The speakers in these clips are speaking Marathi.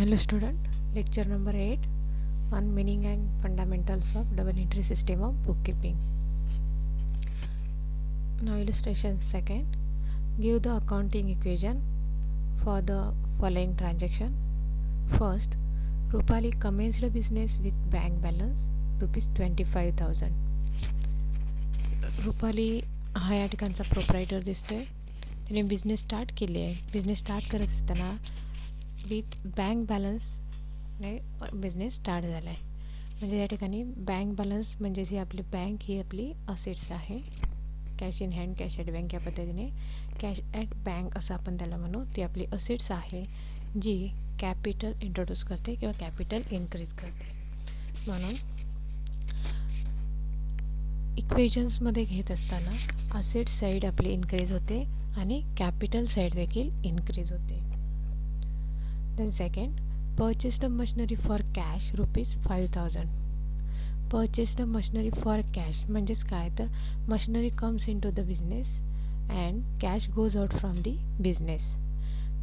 Hello student, lecture number 8 on meaning and fundamentals of double entry system of bookkeeping. Now illustration second, give the accounting equation for the following transaction. First, Rupali commenced a business with bank balance rupees 25,000. Rupali हा या ठिकाणचा प्रोप्रायटर दिसतोय. त्याने बिझनेस स्टार्ट केले आहे. बिझनेस स्टार्ट करत असताना विथ बँक बॅलन्सने बिझनेस स्टार्ट झाला आहे. म्हणजे या ठिकाणी बँक बॅलन्स म्हणजे ही आपली बँक ही आपली असेट्स आहे. Cash in hand, cash at bank या पद्धतीने कॅश ॲट बँक असं आपण त्याला म्हणू. ती आपली असेट्स आहे जी कॅपिटल इंट्रोड्यूस करते किंवा कॅपिटल इन्क्रीज करते. म्हणून इक्वेशन्समध्ये घेत असताना असेट साईड आपली इन्क्रीज होते आणि कॅपिटल साईड देखील इन्क्रीज होते. Then second, purchased machinery for cash rupees 5,000. Purchased machinery for cash म्हणजेच काय, तर machinery comes in to the business and cash goes out from the business.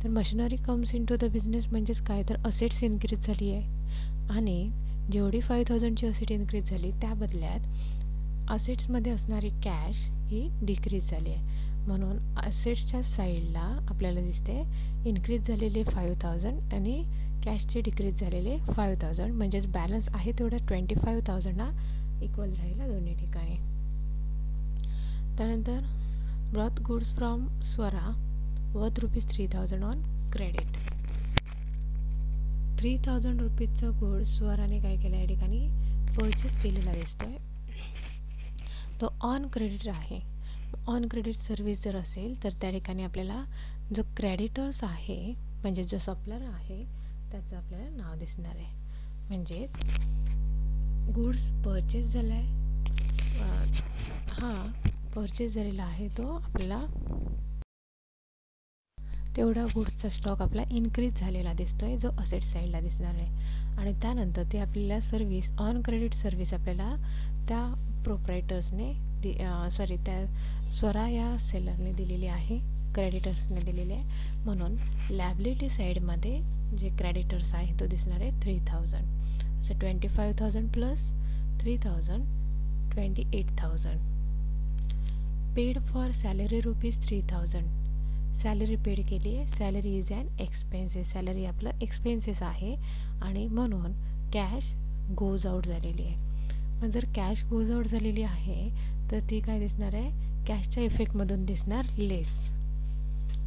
तर machinery comes in to the business म्हणजेच काय, तर असेट्स इन्क्रीज झाली आहे आणि जेवढी 5,000ची असेट इन्क्रीज झाली त्या बदल्यात असेट्समध्ये असणारी कॅश ही डिक्रीज झाली आहे. म्हणून असेट्सच्या साईडला आपल्याला दिसते इन्क्रीज झालेले 5,000 आणि कॅशचे डिक्रीज झालेले 5,000. म्हणजेच बॅलन्स आहे तेवढा 25,000 इक्वल राहिला दोन्ही ठिकाणी. त्यानंतर brought goods from Swara worth rupees 3,000 on credit. 3,000 रुपीजचं गुड स्वराने काय केलं या ठिकाणी परचेस केलेला दिसतोय. तो ऑन क्रेडिट आहे. ऑन क्रेडिट सर्विस जर असेल तर त्या ठिकाणी आपल्याला जो क्रेडिटर्स आहे म्हणजे जो सप्लायर आहे त्याचं आपल्याला नाव दिसणार आहे. म्हणजेच गुड्स परचेस झाला आहे, हा परचेस झालेला आहे तो आपल्याला तेवढा गुड्सचा स्टॉक आपला इन्क्रीज झालेला दिसतोय जो असेट साईडला दिसणार आहे. आणि त्यानंतर ते आपल्याला सर्विस ऑन क्रेडिट सर्विस आपल्याला त्या प्रोप्रायटर्सने त्या स्वरा या सेलरने दिलेली आहे, क्रेडिटर्सने दिलेली आहे. म्हणून लॅबिलिटी साईडमध्ये जे क्रेडिटर्स आहे तो दिसणार आहे 3,000. So 25,000 plus 3,000 28,000. Paid for salary rupees 3,000. Salary paid केली आहे. Salary is an expenses. Salary आपलं एक्सपेन्सेस आहे आणि म्हणून कॅश गोज आउट झालेली आहे. पण जर कॅश गोज आउट झालेली आहे तर ती काय दिसणार आहे, कॅशच्या इफेक्टमधून दिसणार लेस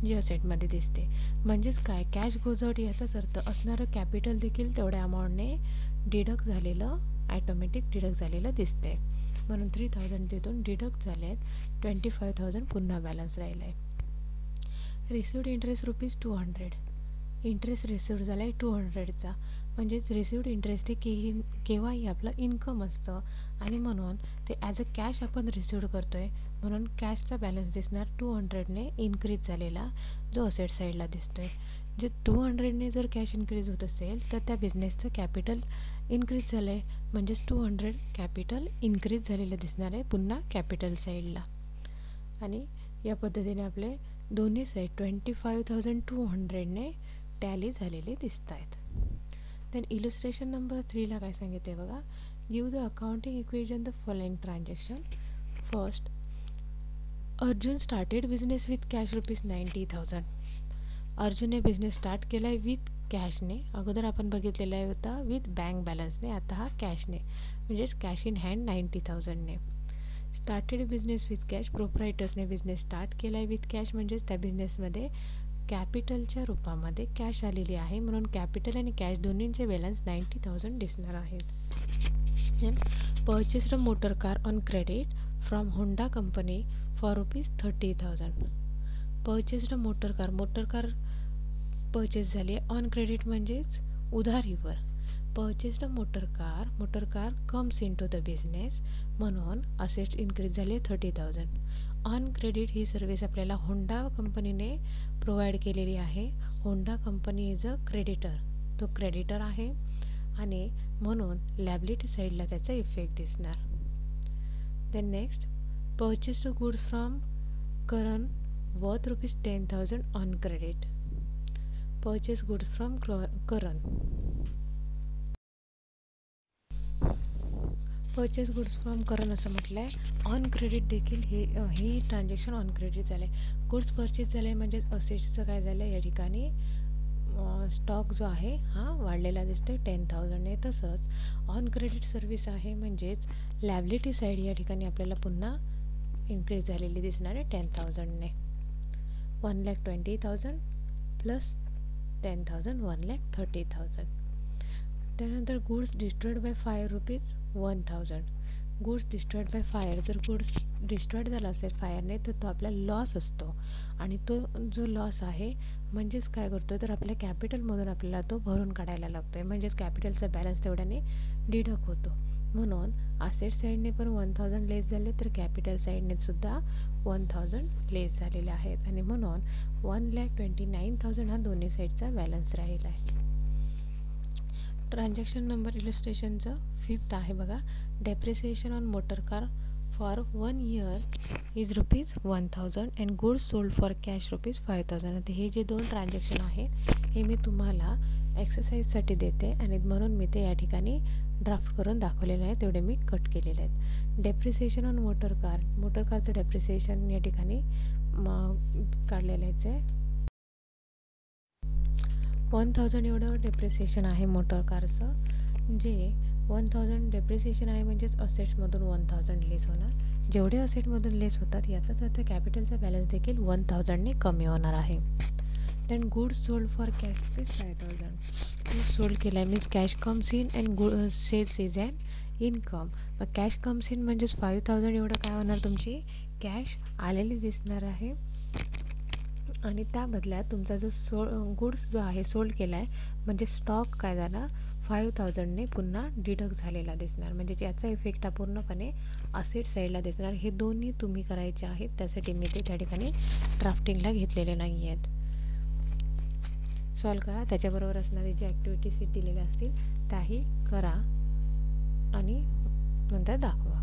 जी असेटमध्ये दिसते. म्हणजेच काय, कॅश गोज आउट याचाच अर्थ असणारं कॅपिटल देखील तेवढ्या अमाऊंटने डिडक्ट झालेलं ॲटोमॅटिक डिडक्ट झालेलं दिसते. म्हणून 3,000 तिथून डिडक्ट झाले आहेत. 25,000 पुन्हा बॅलन्स राहिला आहे. Received interest rupees 200. Interest received झाला आहे 200चा. म्हणजेच रिसिव्ड इंटरेस्ट हे केव्हाही आपलं इन्कम असतं आणि म्हणून ते ॲज अ कॅश आपण रिसिव्ड करतो आहे. म्हणून कॅशचा बॅलन्स दिसणार 200ने इन्क्रीज झालेला जो असेट साईडला दिसतो आहे. जे 200ने जर कॅश इन्क्रीज होत असेल तर त्या बिझनेसचं कॅपिटल इन्क्रीज झालं आहे. म्हणजेच 200 कॅपिटल इन्क्रीज झालेलं दिसणार आहे पुन्हा कॅपिटल साईडला. आणि या पद्धतीने आपले दोन्ही साईड 25,200ने टॅली झालेले दिसत आहेत. देन इलस्ट्रेशन नंबर 3ला काय सांगितले बघा, give the accounting equation the following transaction. First, Arjun started business with cash rupees 90,000. अर्जुनने बिझनेस स्टार्ट केला आहे विथ कॅशने. अगोदर आपण बघितलेला आहे होता विथ बँक बॅलन्सने, आता हा कॅशने म्हणजेच कॅश इन हँड 90,000ने. स्टार्टेड बिझनेस विथ कॅश, प्रोप्रायटर्सने बिझनेस स्टार्ट केला आहे विथ कॅश म्हणजेच त्या बिझनेसमध्ये कॅपिटलच्या रूपामध्ये कॅश आलेली आहे. म्हणून कॅपिटल आणि कॅश दोन्हींचे बॅलन्स 90,000 दिसणार आहेत. Purchased motor car on credit from Honda company for rupees 30,000. Purchased motor car purchase झाली आहे ऑन क्रेडिट म्हणजेच उधारीवर. Purchased motor car comes in to the business म्हणून असेट्स इन्क्रीज झाले 30,000. ऑन क्रेडिट ही सर्विस आपल्याला होंडा कंपनीने प्रोव्हाइड केलेली आहे. Honda company is a creditor, तो क्रेडिटर आहे आणि म्हणून लॅबिलिटी साईडला त्याचा इफेक्ट दिसणार. Then next, purchased goods from Karan worth rupees 10,000 on credit. Purchase goods from Karan. Purchase goods from Karan असं म्हटलं आहे. ऑन क्रेडिट देखील हे ट्रान्झॅक्शन ऑन क्रेडिट झालं आहे. गुड्स परचेस झाले म्हणजेच असेट्सचं काय झालं या ठिकाणी स्टॉक जो आहे हा वाढलेला दिसतोय 10,000ने. तसंच ऑन क्रेडिट सर्व्हिस आहे म्हणजेच लॅबिलिटी साईड या ठिकाणी आपल्याला पुन्हा इन्क्रीज झालेली दिसणार आहे 10,000ने. 1,20,000 प्लस 10,000 1,30,000. त्यानंतर goods destroyed by fire rupees 1,000. Goods destroyed by fire, जर गुड्स डिस्ट्रॉयड झाला असेल फायरने तर तो आपला लॉस असतो. आणि तो जो लॉस आहे म्हणजेच काय करतो तर आपल्या कॅपिटलमधून आपल्याला तो भरून काढायला लागतो आहे. म्हणजेच कॅपिटलचा बॅलन्स तेवढ्याने डिडक्ट होतो. म्हणून असेट साईडने पण 1,000 लेस झाले तर कॅपिटल साईडने सुद्धा 1,000 लेस झालेले आहेत. आणि म्हणून 1,29,000 हा दोन्ही साईडचा बॅलन्स राहिला आहे. ट्रान्झॅक्शन नंबर इलस्ट्रेशनचं 5th आहे बघा. Depreciation on motor car for 1 year is rupees 1,000 and goods sold for cash rupees 5,000. आता हे जे 2 ट्रान्झॅक्शन आहे हे मी तुम्हाला एक्सरसाइजसाठी देते आणि म्हणून मी ते या ठिकाणी ड्राफ्ट करून दाखवलेलं आहे. तेवढे मी कट केलेले आहेत. डेप्रिसिएशन ऑन मोटर कारचं डेप्रिसिएशन या ठिकाणी काढलेलं आहे. 1,000 एवढं डेप्रिसिएशन आहे मोटर कारचं. जे 1,000 डेप्रिसिएशन आहे म्हणजेच असेट्समधून 1,000 लेस होणार. जेवढे असेटमधून लेस होतात याचाच अर्थ कॅपिटलचा बॅलन्स देखील 1,000ने कमी होणार आहे. Then goods sold for cash rupees 5,000. Goods sold केला आहे means cash comes in and sales is and income. मग कॅश कम्स इन म्हणजेच 5,000 एवढं काय होणार तुमची कॅश आलेली दिसणार आहे. आणि त्या बदल्यात तुमचा जो गुड्स जो आहे सोल्ड केला आहे म्हणजे स्टॉक काय झाला 5,000ने पुन्हा डिडक्ट झालेला दिसणार. म्हणजे याचा इफेक्ट हा पूर्णपणे असेट साईडला दिसणार. हे दोन्ही तुम्ही करायचे आहेत. त्यासाठी मी ते त्या ठिकाणी ड्राफ्टिंगला घेतलेले नाही आहेत. सॉल्व करा. त्याच्याबरोबर असणारी जी ॲक्टिव्हिटी सीट दिलेल्या असतील त्याही करा आणि नंतर दाखवा.